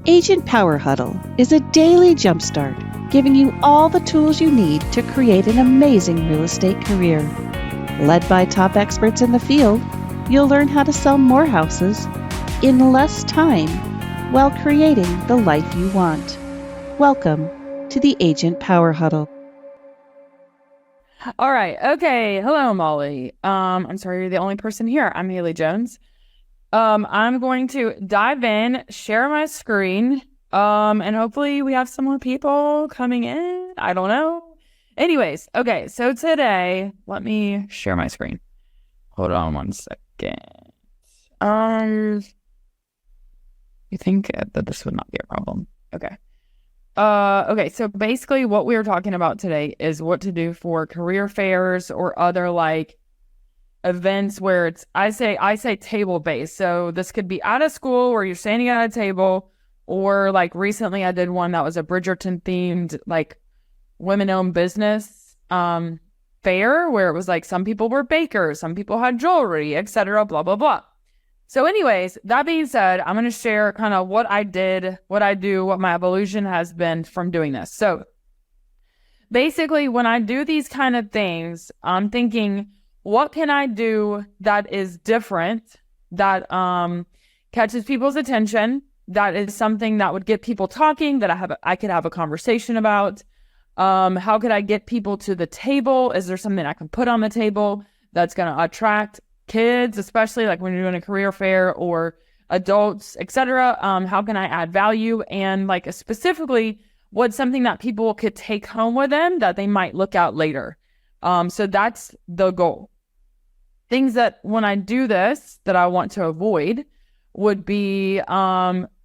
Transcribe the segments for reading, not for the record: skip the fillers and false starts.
Agent Power Huddle is a daily jumpstart, giving you all the tools you need to create an amazing real estate career. Led by top experts in the field, you'll learn how to sell more houses in less time while creating the life you want. Welcome to the Agent Power Huddle. All right. Okay. Hello, Molly. I'm sorry you're the only person here. I'm Haley Jones. I'm going to dive in, share my screen, and hopefully we have some more people coming in. I don't know. Anyways, okay. So today, let me share my screen. Hold on one second. You think that this would not be a problem? Okay. Okay, so basically what we were talking about today is what to do for career fairs or other like events where it's I say table based. So this could be at a school where you're standing at a table, or like recently I did one that was a Bridgerton themed like women owned business fair where it was like some people were bakers, some people had jewelry, etc. blah blah blah. So anyways, that being said, I'm going to share kind of what I did, what I do, what my evolution has been from doing this. So basically, when I do these kind of things, I'm thinking, what can I do that is different, that catches people's attention, that is something that would get people talking, that I could have a conversation about? How could I get people to the table? Is there something I can put on the table that's going to attract kids, especially like when you're doing a career fair, or adults, etc.? How can I add value? And like specifically, what's something that people could take home with them that they might look at later? So that's the goal. Things that when I do this that I want to avoid would be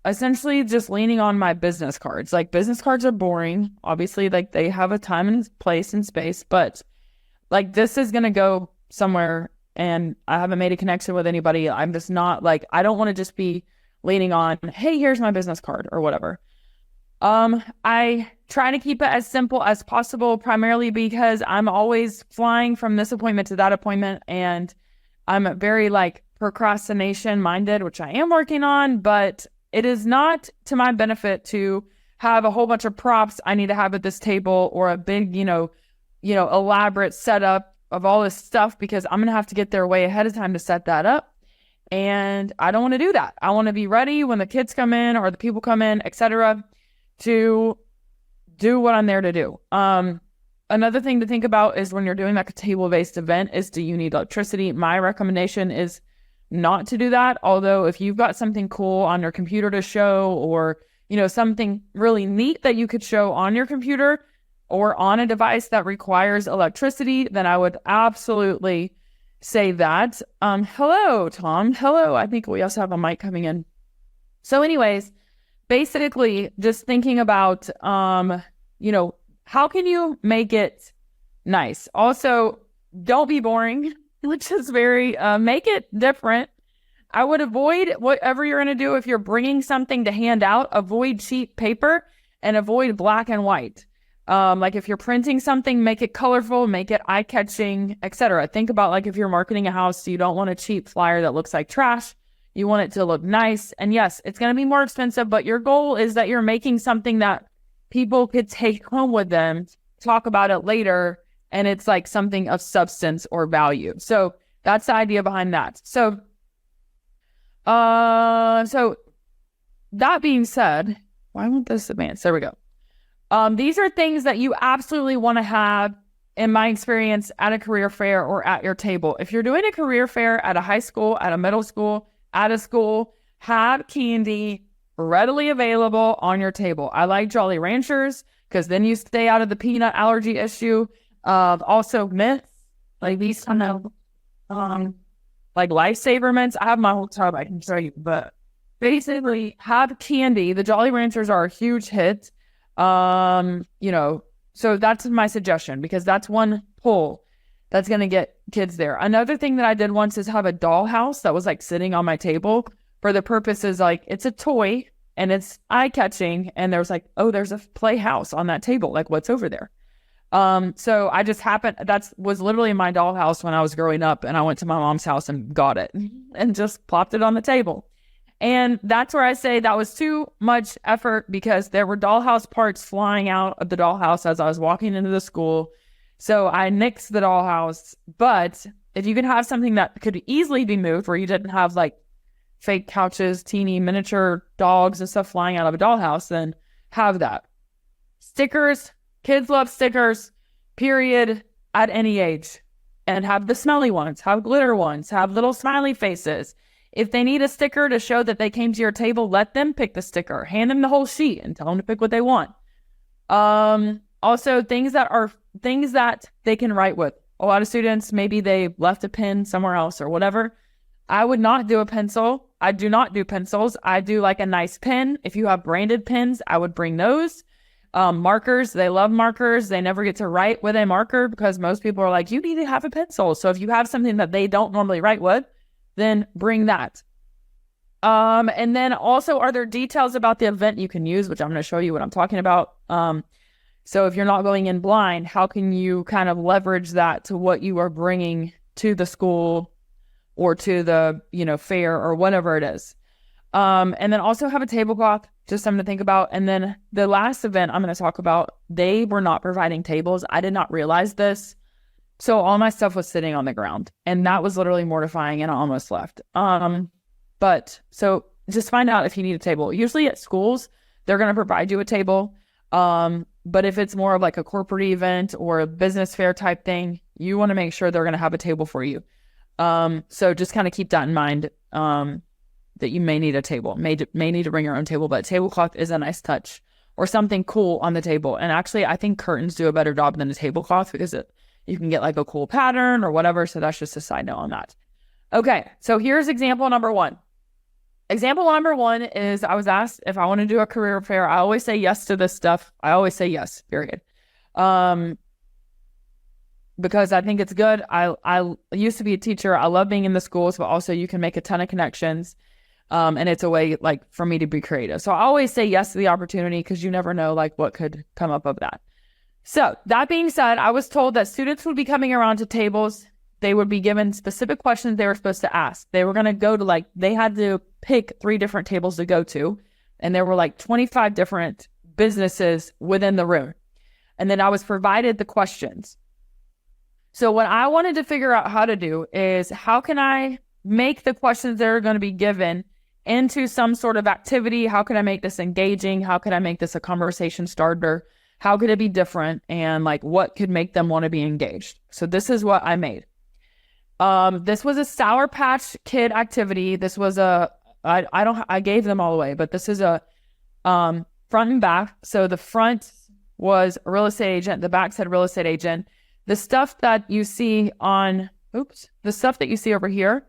essentially just leaning on my business cards. Like business cards are boring. Obviously, like they have a time and place and space, but like this is going to go somewhere and I haven't made a connection with anybody. I'm just not like, I don't want to just be leaning on, hey, here's my business card or whatever. I try to keep it as simple as possible, primarily because I'm always flying from this appointment to that appointment, and I'm very like procrastination minded, which I am working on, but it is not to my benefit to have a whole bunch of props I need to have at this table, or a big, elaborate setup of all this stuff, because I'm going to have to get there way ahead of time to set that up. And I don't want to do that. I want to be ready when the kids come in or the people come in, etc., to do what I'm there to do. Another thing to think about is when you're doing like a table-based event is, do you need electricity? My recommendation is not to do that. Although if you've got something cool on your computer to show, or, something really neat that you could show on your computer or on a device that requires electricity, then I would absolutely say that. Hello, Tom. Hello. I think we also have a mic coming in. So anyways, basically just thinking about, how can you make it nice? Also, don't be boring, which is very, make it different. I would avoid whatever you're going to do. If you're bringing something to hand out, avoid cheap paper and avoid black and white. Like if you're printing something, make it colorful, make it eye-catching, etc. Think about like if you're marketing a house, you don't want a cheap flyer that looks like trash. You want it to look nice. And yes, it's going to be more expensive, but your goal is that you're making something that people could take home with them, talk about it later, and it's like something of substance or value. So that's the idea behind that. So that being said, why won't this advance? There we go. These are things that you absolutely want to have, in my experience, at a career fair or at your table. If you're doing a career fair at a high school, at a middle school, at a school, have candy readily available on your table. I like Jolly Ranchers because then you stay out of the peanut allergy issue. Also mints, like these kind of like Lifesaver mints. I have my whole tub I can show you, but basically have candy. The Jolly Ranchers are a huge hit. So that's my suggestion, because that's one pull that's going to get kids there. Another thing that I did once is have a dollhouse that was like sitting on my table for the purposes, like it's a toy and it's eye-catching, and there was like, oh, there's a playhouse on that table, like what's over there? So I just happened, that was literally my dollhouse when I was growing up, and I went to my mom's house and got it and just plopped it on the table. And that's where I say that was too much effort because there were dollhouse parts flying out of the dollhouse as I was walking into the school. So I nixed the dollhouse. But if you can have something that could easily be moved where you didn't have like fake couches, teeny miniature dogs and stuff flying out of a dollhouse, then have that. Stickers, kids love stickers, period, at any age. And have the smelly ones, have glitter ones, have little smiley faces. If they need a sticker to show that they came to your table, let them pick the sticker. Hand them the whole sheet and tell them to pick what they want. Also, things that they can write with. A lot of students, maybe they left a pen somewhere else or whatever. I would not do a pencil. I do not do pencils. I do like a nice pen. If you have branded pens, I would bring those. Markers, they love markers. They never get to write with a marker because most people are like, you need to have a pencil. So if you have something that they don't normally write with, then bring that. And then also, are there details about the event you can use, which I'm going to show you what I'm talking about. So if you're not going in blind, how can you kind of leverage that to what you are bringing to the school or to the, fair or whatever it is. And then also have a tablecloth, just something to think about. And then the last event I'm going to talk about, they were not providing tables. I did not realize this. So all my stuff was sitting on the ground and that was literally mortifying and I almost left. But so just find out if you need a table. Usually at schools, they're going to provide you a table. But if it's more of like a corporate event or a business fair type thing, you want to make sure they're going to have a table for you. So just kind of keep that in mind, that you may need a table, may need to bring your own table, but tablecloth is a nice touch or something cool on the table. And actually, I think curtains do a better job than a tablecloth because you can get like a cool pattern or whatever. So that's just a side note on that. Okay. So here's example number one. Example number one is I was asked if I want to do a career fair. I always say yes to this stuff. I always say yes, period. Because I think it's good. I used to be a teacher. I love being in the schools, but also you can make a ton of connections. And it's a way like for me to be creative. So I always say yes to the opportunity because you never know like what could come up of that. So that being said, I was told that students would be coming around to tables. They would be given specific questions they were supposed to ask. They were going to go to they had to pick 3 different tables to go to. And there were like 25 different businesses within the room. And then I was provided the questions. So what I wanted to figure out how to do is how can I make the questions that are going to be given into some sort of activity? How can I make this engaging? How can I make this a conversation starter? How could it be different? And like what could make them want to be engaged? So this is what I made. This was a Sour Patch Kid activity. This was I gave them all away, but this is a front and back. So the front was a real estate agent. The back said real estate agent. The stuff that you see the stuff that you see over here,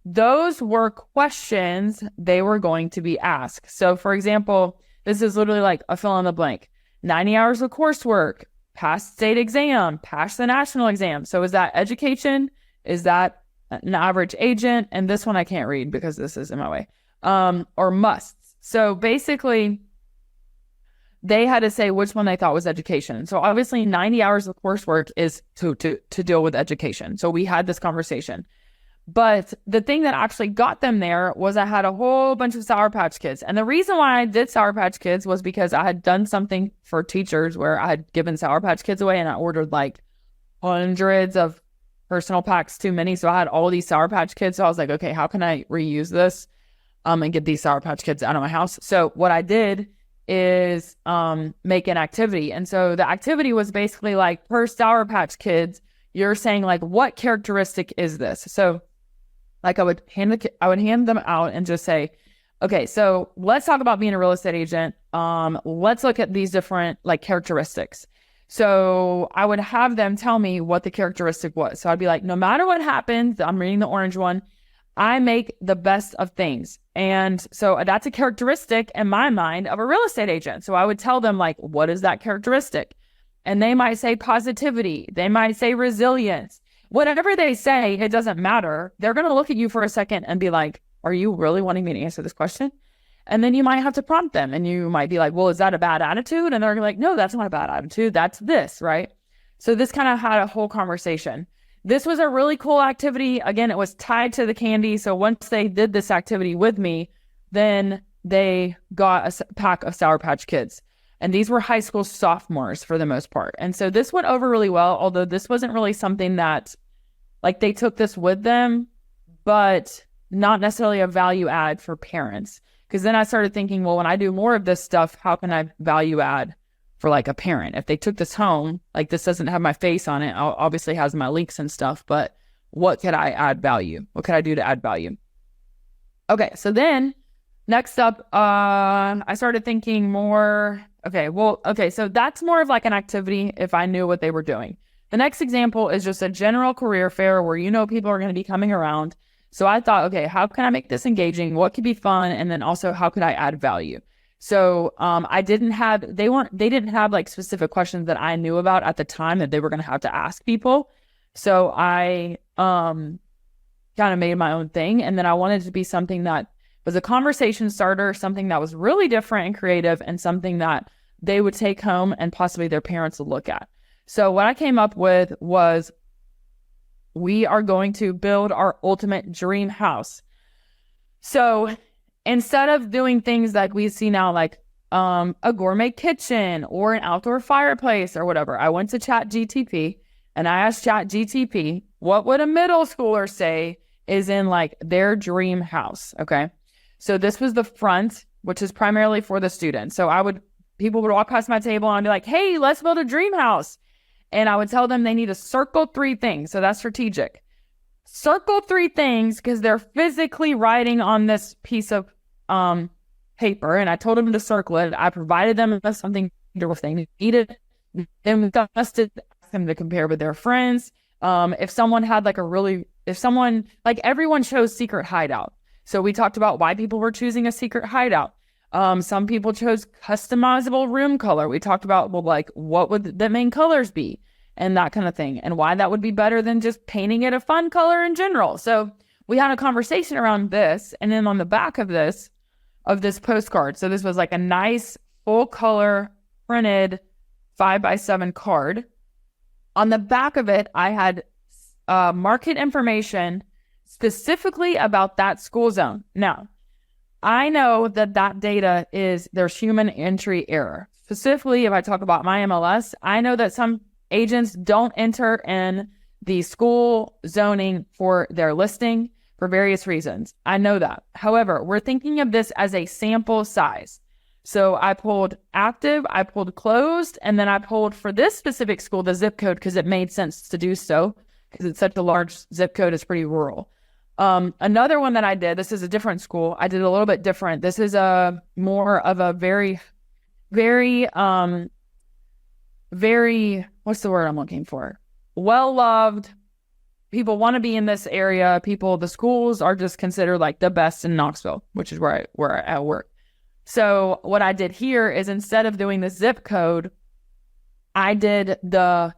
those were questions they were going to be asked. So for example, this is literally like a fill in the blank, 90 hours of coursework, pass state exam, pass the national exam. So is that education? Is that an average agent? And this one I can't read because this is in my way. Or musts. So basically, they had to say which one they thought was education. So obviously 90 hours of coursework is to deal with education. So we had this conversation. But the thing that actually got them there was I had a whole bunch of Sour Patch Kids. And the reason why I did Sour Patch Kids was because I had done something for teachers where I had given Sour Patch Kids away and I ordered like hundreds of personal packs too many. So I had all these Sour Patch Kids. So I was like, okay, how can I reuse this and get these Sour Patch Kids out of my house? So what I did is make an activity. And so the activity was basically like per Sour Patch Kids, you're saying like, what characteristic is this? So like I would hand them out and just say, okay, so let's talk about being a real estate agent. Let's look at these different like characteristics. So I would have them tell me what the characteristic was. So I'd be like, no matter what happens, I'm reading the orange one, I make the best of things. And so that's a characteristic in my mind of a real estate agent. So I would tell them like, what is that characteristic? And they might say positivity. They might say resilience. Whatever they say, it doesn't matter. They're going to look at you for a second and be like, are you really wanting me to answer this question? And then you might have to prompt them and you might be like, well, is that a bad attitude? And they're like, no, that's not a bad attitude. That's this, right? So this kind of had a whole conversation. This was a really cool activity. Again, it was tied to the candy. So once they did this activity with me, then they got a pack of Sour Patch Kids. And these were high school sophomores for the most part. And so this went over really well, although this wasn't really something that, like, they took this with them, but not necessarily a value add for parents. Because then I started thinking, well, when I do more of this stuff, how can I value add for like a parent? If they took this home, like this doesn't have my face on it, obviously has my leaks and stuff, but what could I add value? What could I do to add value? Okay, so then next up, I started thinking more, so that's more of like an activity if I knew what they were doing. The next example is just a general career fair where people are going to be coming around. So I thought, okay, how can I make this engaging? What could be fun? And then also, how could I add value? So they didn't have like specific questions that I knew about at the time that they were going to have to ask people. So I kind of made my own thing. And then I wanted it to be something that was a conversation starter, something that was really different and creative, and something that they would take home and possibly their parents would look at. So what I came up with was, we are going to build our ultimate dream house. So instead of doing things like we see now, like a gourmet kitchen or an outdoor fireplace or whatever, I went to ChatGTP and I asked ChatGTP, what would a middle schooler say is in like their dream house? Okay. So this was the front, which is primarily for the students. So people would walk past my table and I'd be like, hey, let's build a dream house. And I would tell them they need to circle 3 things. So that's strategic. Circle 3 things because they're physically writing on this piece of paper. And I told them to circle it. I provided them with something if they needed. Then asked them to compare with their friends. If someone had like everyone chose secret hideout. So we talked about why people were choosing a secret hideout. Some people chose customizable room color. We talked about, well, like, what would the main colors be and that kind of thing, and why that would be better than just painting it a fun color in general. So we had a conversation around this. And then on the back of this postcard, so this was like a nice full color printed 5x7 card. On the back of it, I had market information specifically about that school zone. Now, I know that data there's human entry error. Specifically, if I talk about my MLS, I know that some agents don't enter in the school zoning for their listing for various reasons. I know that. However, we're thinking of this as a sample size. So I pulled active, I pulled closed, and then I pulled for this specific school, the zip code, because it made sense to do so, because it's such a large zip code, it's pretty rural. Another one that I did, this is a different school. I did a little bit different. This is more of a very, very, what's the word I'm looking for? Well-loved. People want to be in this area. The schools are just considered like the best in Knoxville, which is where I work. So what I did here is, instead of doing the zip code, I did the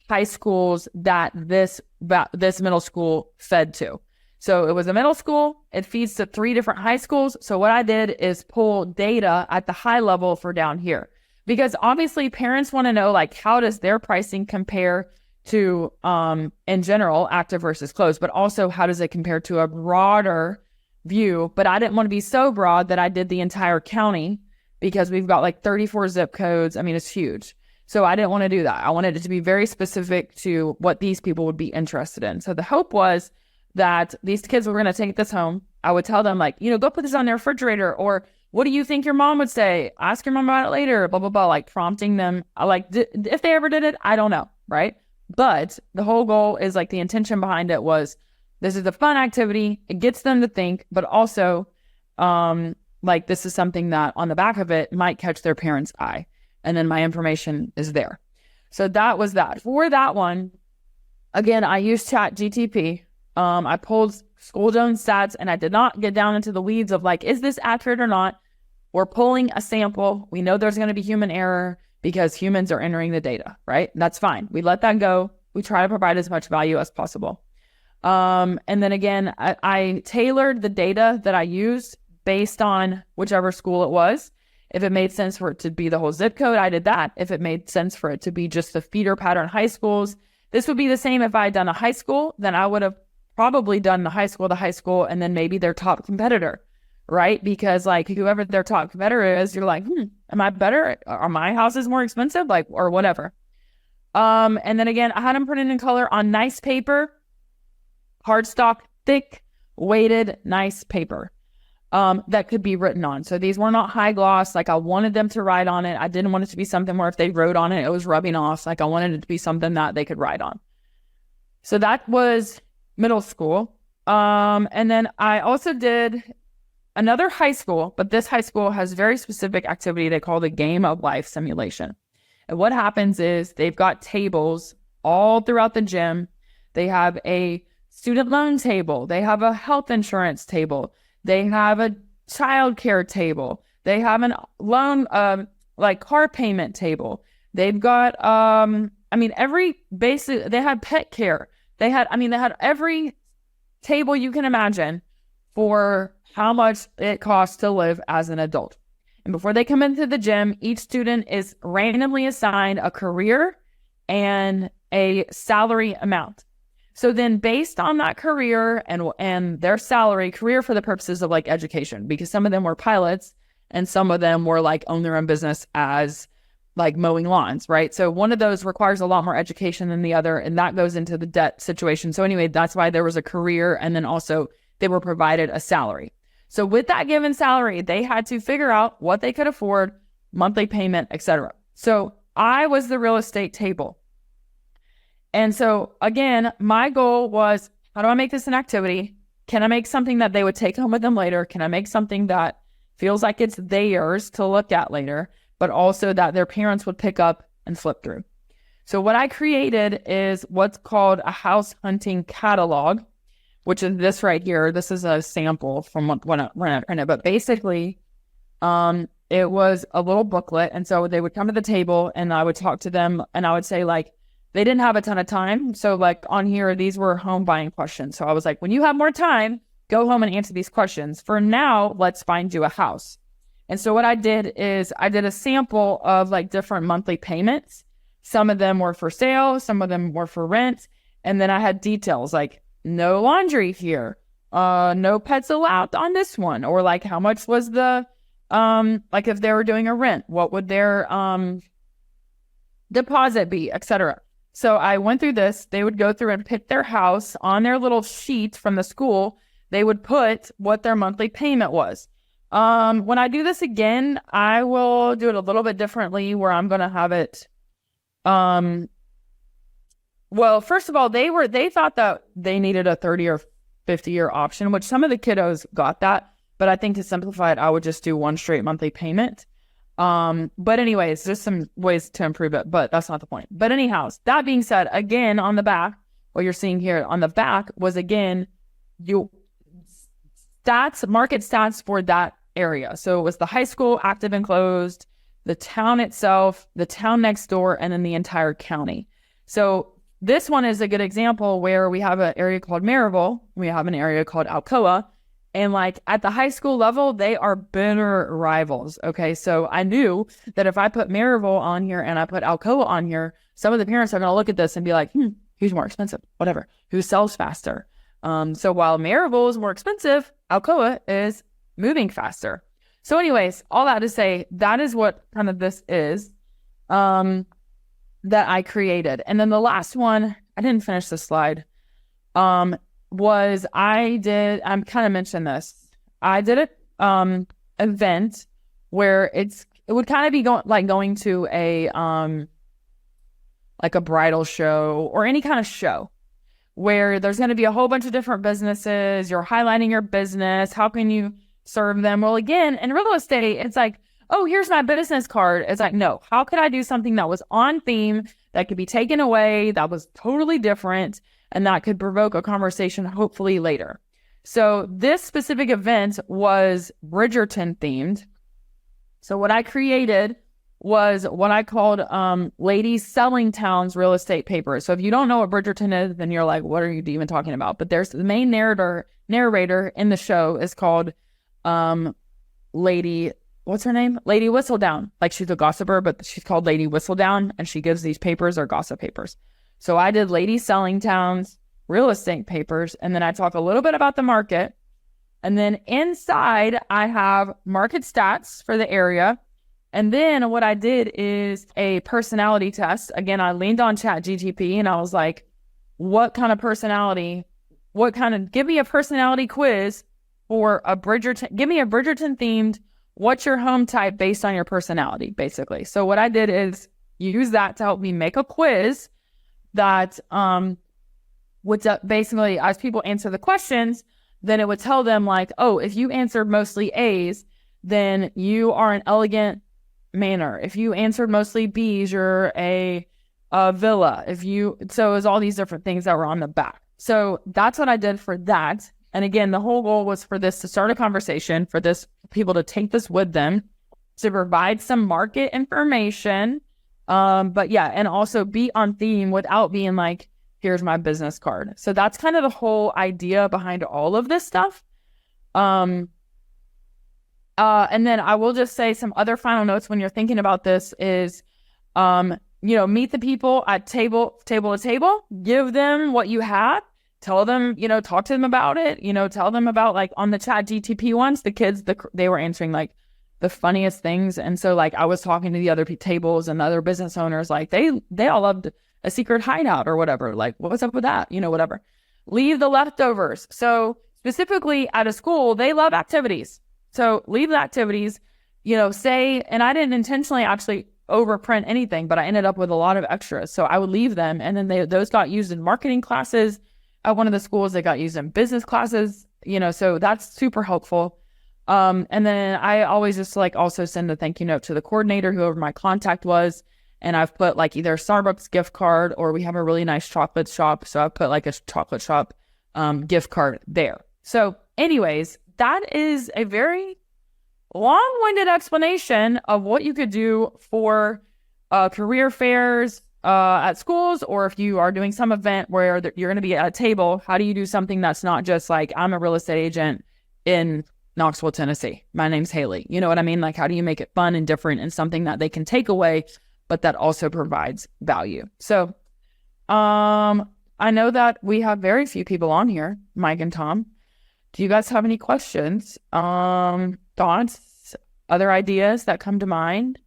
high schools that this middle school fed to. So it was a middle school. It feeds to 3 different high schools. So what I did is pull data at the high level for down here, because obviously parents want to know, like, how does their pricing compare to, in general, active versus closed, but also how does it compare to a broader view. But I didn't want to be so broad that I did the entire county, because we've got like 34 zip codes. I mean, it's huge. So I didn't want to do that. I wanted it to be very specific to what these people would be interested in. So the hope was that these kids were going to take this home. I would tell them, like, go put this on their refrigerator, or what do you think your mom would say? Ask your mom about it later, blah, blah, blah, like prompting them. If they ever did it, I don't know, right? But the whole goal is, like, the intention behind it was, this is a fun activity. It gets them to think, but also, this is something that on the back of it might catch their parents' eye. And then my information is there. So that was that. For that one, again, I used ChatGTP. I pulled school zone stats, and I did not get down into the weeds of, like, is this accurate or not? We're pulling a sample. We know there's going to be human error because humans are entering the data, right? That's fine. We let that go. We try to provide as much value as possible. And then again, I tailored the data that I used based on whichever school it was. If it made sense for it to be the whole zip code, I did that. If it made sense for it to be just the feeder pattern high schools, this would be the same if I had done a high school. Then I would have probably done the high school, and then maybe their top competitor. right? Because like whoever their top competitor is, you're like, am I better? Are my houses more expensive? Like, or whatever. And then again, I had them printed in color on nice paper, cardstock, thick, weighted, nice paper. That could be written on. So these were not high gloss. Like I wanted them to write on it. I didn't want it to be something where if they wrote on it, it was rubbing off. Like I wanted it to be something that they could write on. So that was middle school. And then I also did another high school, but this high school has very specific activity they call the game of life simulation. And what happens is they've got tables all throughout the gym. They have a student loan table. They have a health insurance table. They have a childcare table. They have an loan, like car payment table. They've got, every basic, they had pet care. They had every table you can imagine for how much it costs to live as an adult. And before they come into the gym, each student is randomly assigned a career and a salary amount. So then based on that career and their salary, career for the purposes of like education, because some of them were pilots and some of them were like own their own business as like mowing lawns, right? So one of those requires a lot more education than the other, and that goes into the debt situation. So anyway, that's why there was a career, and then also they were provided a salary. So with that given salary, they had to figure out what they could afford, monthly payment, etc. So I was the real estate table. And so again, my goal was, how do I make this an activity? Can I make something that they would take home with them later? Can I make something that feels like it's theirs to look at later, but also that their parents would pick up and flip through? So what I created is what's called a house hunting catalog, which is this right here. This is a sample from when I printed, but basically it was a little booklet. And so they would come to the table and I would talk to them and I would say like, they didn't have a ton of time. So like on here, these were home buying questions. So I was like, when you have more time, go home and answer these questions. For now, let's find you a house. And so what I did is I did a sample of like different monthly payments. Some of them were for sale, some of them were for rent. And then I had details like no laundry here, no pets allowed on this one, or like how much was the, like if they were doing a rent, what would their deposit be, etc. So I went through this. They would go through and pick their house on their little sheet from the school. They would put what their monthly payment was. When I do this again, I will do it a little bit differently where I'm going to have it. Well, first of all, they thought that they needed a 30 or 50-year option, which some of the kiddos got that. But I think to simplify it, I would just do one straight monthly payment. But anyways, just some ways to improve it, but that's not the point. But anyhow, that being said, again, on the back, what you're seeing here on the back was again, market stats for that area. So it was the high school, active and closed, the town itself, the town next door, and then the entire county. So this one is a good example where we have an area called Maryville, we have an area called Alcoa, and like at the high school level, they are bitter rivals. Okay, so I knew that if I put Maryville on here and I put Alcoa on here, some of the parents are going to look at this and be like, who's more expensive? Whatever. Who sells faster? So while Maryville is more expensive, Alcoa is moving faster. So anyways, all that to say, that is what kind of this is that I created. And then the last one, I didn't finish the slide, was I kind of mentioned this. I did an event where it would kind of be going to a like a bridal show or any kind of show where there's going to be a whole bunch of different businesses. You're highlighting your business. How can you serve them? Well, again, in real estate, it's like, oh, here's my business card. It's like, no, how could I do something that was on theme, that could be taken away, that was totally different, and that could provoke a conversation hopefully later. So this specific event was Bridgerton themed. So what I created was what I called Ladies Selling Town's real estate papers. So if you don't know what Bridgerton is, then you're like, what are you even talking about? But there's the main narrator in the show is called Lady, what's her name? Lady Whistledown. Like she's a gossiper, but she's called Lady Whistledown, and she gives these papers or gossip papers. So I did Lady Selling Town's real estate papers, and then I talk a little bit about the market, And then inside, I have market stats for the area. And then what I did is a personality test. Again, I leaned on ChatGPT and I was like, what kind of personality, give me a personality quiz for a Bridgerton, give me a Bridgerton themed, what's your home type based on your personality, basically. So what I did is use that to help me make a quiz that would basically, as people answer the questions, then it would tell them like, oh, if you answered mostly A's, then you are an elegant manner. If you answered mostly B's, you're a villa. So it was all these different things that were on the back. So that's what I did for that. And again, the whole goal was for this to start a conversation, for this people to take this with them, to provide some market information. But yeah, and also be on theme without being like, here's my business card. So that's kind of the whole idea behind all of this stuff. And then I will just say some other final notes when you're thinking about this is, meet the people at table to table, give them what you have, tell them, talk to them about it, tell them about like on the ChatGPT ones, the kids, they were answering like the funniest things. And so like I was talking to the other tables and the other business owners, like they all loved a secret hideout or whatever. Like, what's up with that? Whatever. Leave the leftovers. So specifically at a school, they love activities. So leave the activities, say, and I didn't intentionally actually overprint anything, but I ended up with a lot of extras. So I would leave them. And then those got used in marketing classes at one of the schools. They got used in business classes, so that's super helpful. And then I always just like also send a thank you note to the coordinator, whoever my contact was. And I've put like either a Starbucks gift card or we have a really nice chocolate shop. So I put like a chocolate shop gift card there. So anyways, that is a very long-winded explanation of what you could do for career fairs at schools, or if you are doing some event where you're going to be at a table, how do you do something that's not just like, I'm a real estate agent in Knoxville, Tennessee. My name's Haley. You know what I mean? Like, how do you make it fun and different and something that they can take away, but that also provides value? So I know that we have very few people on here, Mike and Tom. Do you guys have any questions, thoughts, other ideas that come to mind?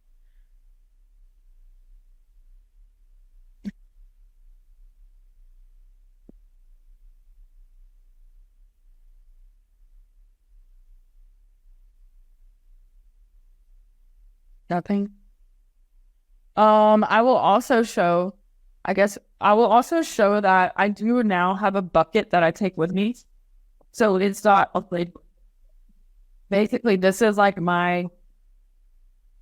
Nothing. I will also show that I do now have a bucket that I take with me. So it's not basically this is like my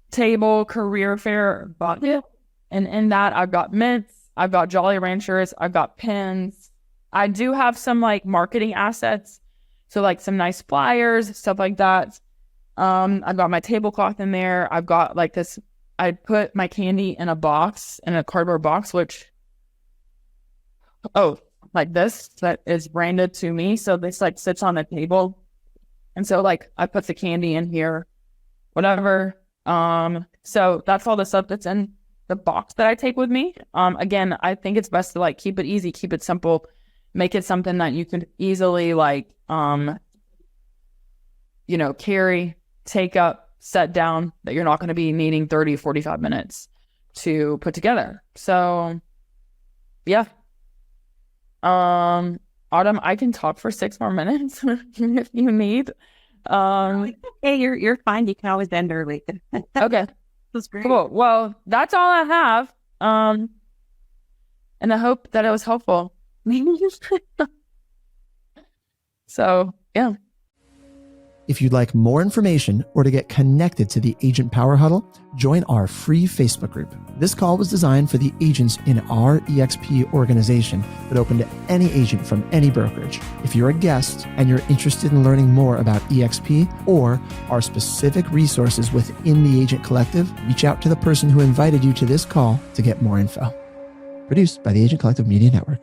table career fair bucket. And in that I've got mints, I've got Jolly Ranchers, I've got pins. I do have some like marketing assets. So like some nice flyers, stuff like that. I've got my tablecloth in there. I've got like this, I put my candy in a box, in a cardboard box, like this, that is branded to me. So this like sits on the table. And so like I put the candy in here, whatever. So that's all the stuff that's in the box that I take with me. Again, I think it's best to like keep it easy, keep it simple, make it something that you can easily like, carry, take up, set down, that you're not going to be needing 30, 45 minutes to put together. So yeah. Autumn, I can talk for 6 more minutes if you need. Hey, you're fine. You can always end early. Okay. That's great. Cool. Well, that's all I have. And I hope that it was helpful. So, yeah. If you'd like more information or to get connected to the Agent Power Huddle, join our free Facebook group. This call was designed for the agents in our EXP organization, but open to any agent from any brokerage. If you're a guest and you're interested in learning more about EXP or our specific resources within the Agent Collective, reach out to the person who invited you to this call to get more info. Produced by the Agent Collective Media Network.